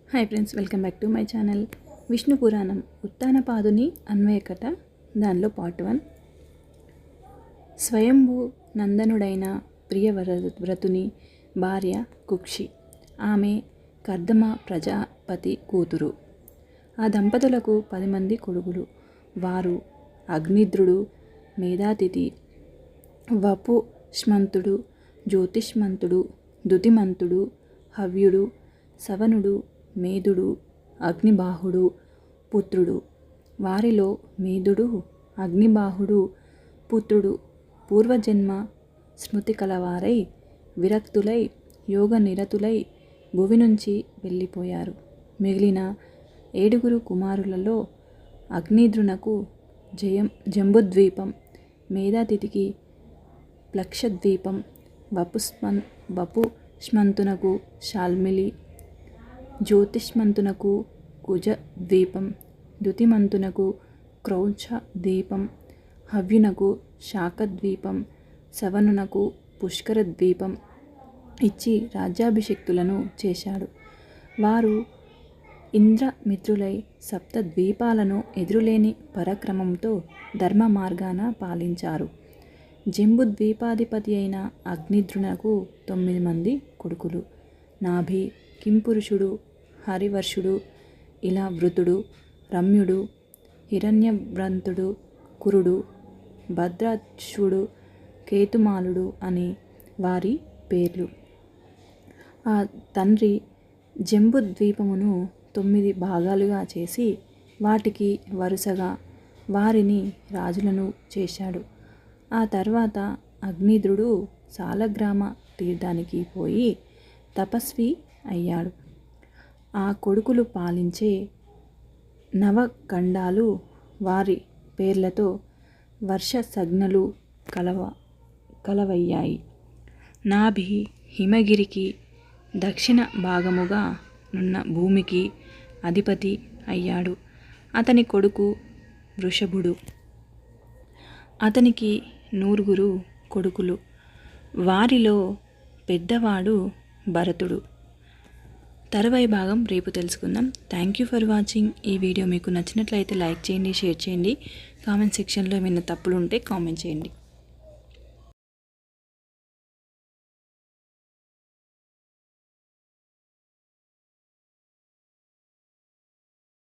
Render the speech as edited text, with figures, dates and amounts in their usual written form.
Hi friends, welcome back to my channel. Vishnu పురాణం ఉత్తానపాదుని అన్వయకథ, దానిలో part 1. స్వయంభూ నందనుడైన ప్రియవ్రతుని భార్య కుక్షి. ఆమె కర్దమ ప్రజాపతి కూతురు. ఆ దంపతులకు 10 మంది కొడుకులు. వారు అగ్నిద్రుడు, మేధాతిథి, వపుష్మంతుడు, జ్యోతిష్మంతుడు, దుతిమంతుడు, హవ్యుడు, సవనుడు, మేధుడు, అగ్నిబాహుడు పుత్రుడు. వారిలో మేధుడు, అగ్నిబాహుడు పుత్రుడు పూర్వజన్మ స్మృతి కలవారై విరక్తులై యోగనిరతులై భువి నుంచి వెళ్ళిపోయారు. మిగిలిన 7 కుమారులలో అగ్నిద్రునకు జంబుద్వీపం, మేధాతిథికి ప్లక్షద్వీపం, వపుష్మంతునకు శాల్మిలి, జ్యోతిష్మంతునకు కుజద్వీపం, దుతిమంతునకు క్రౌంచ ద్వీపం, హవ్యునకు శాకద్వీపం, సవనునకు పుష్కర ద్వీపం ఇచ్చి రాజ్యాభిషిక్తులను చేశాడు. వారు ఇంద్రమిత్రులై 7 ద్వీపాలను ఎదురులేని పరాక్రమంతో ధర్మ మార్గాన పాలించారు. జంబుద్వీపాధిపతి అయిన అగ్నిద్రునకు 9 మంది కొడుకులు. నాభి, కింపురుషుడు, హరివర్షుడు, ఇలావృతుడు, రమ్యుడు, హిరణ్యవ్రంతుడు, కురుడు, భద్రాశ్వుడు, కేతుమాలుడు అని వారి పేర్లు. ఆ తండ్రి జంబుద్వీపమును 9 భాగాలుగా చేసి వాటికి వరుసగా వారిని రాజులను చేశాడు. ఆ తర్వాత అగ్నిద్రుడు సాలగ్రామ తీర్థానికి పోయి తపస్వి అయ్యాడు. ఆ కొడుకులు పాలించే నవఖండాలు వారి పేర్లతో వర్షసజ్ఞలు కలవయ్యాయి. నాభి హిమగిరికి దక్షిణ భాగముగా నున్న భూమికి అధిపతి అయ్యాడు. అతని కొడుకు వృషభుడు. అతనికి 9 కొడుకులు. వారిలో పెద్దవాడు భరతుడు. తరువాయి భాగం రేపు తెలుసుకుందాం. Thank you for watching. ఈ వీడియో మీకు నచ్చినట్లయితే లైక్ చేయండి, షేర్ చేయండి. కామెంట్ సెక్షన్లో ఏమైనా తప్పులు ఉంటే కామెంట్ చేయండి.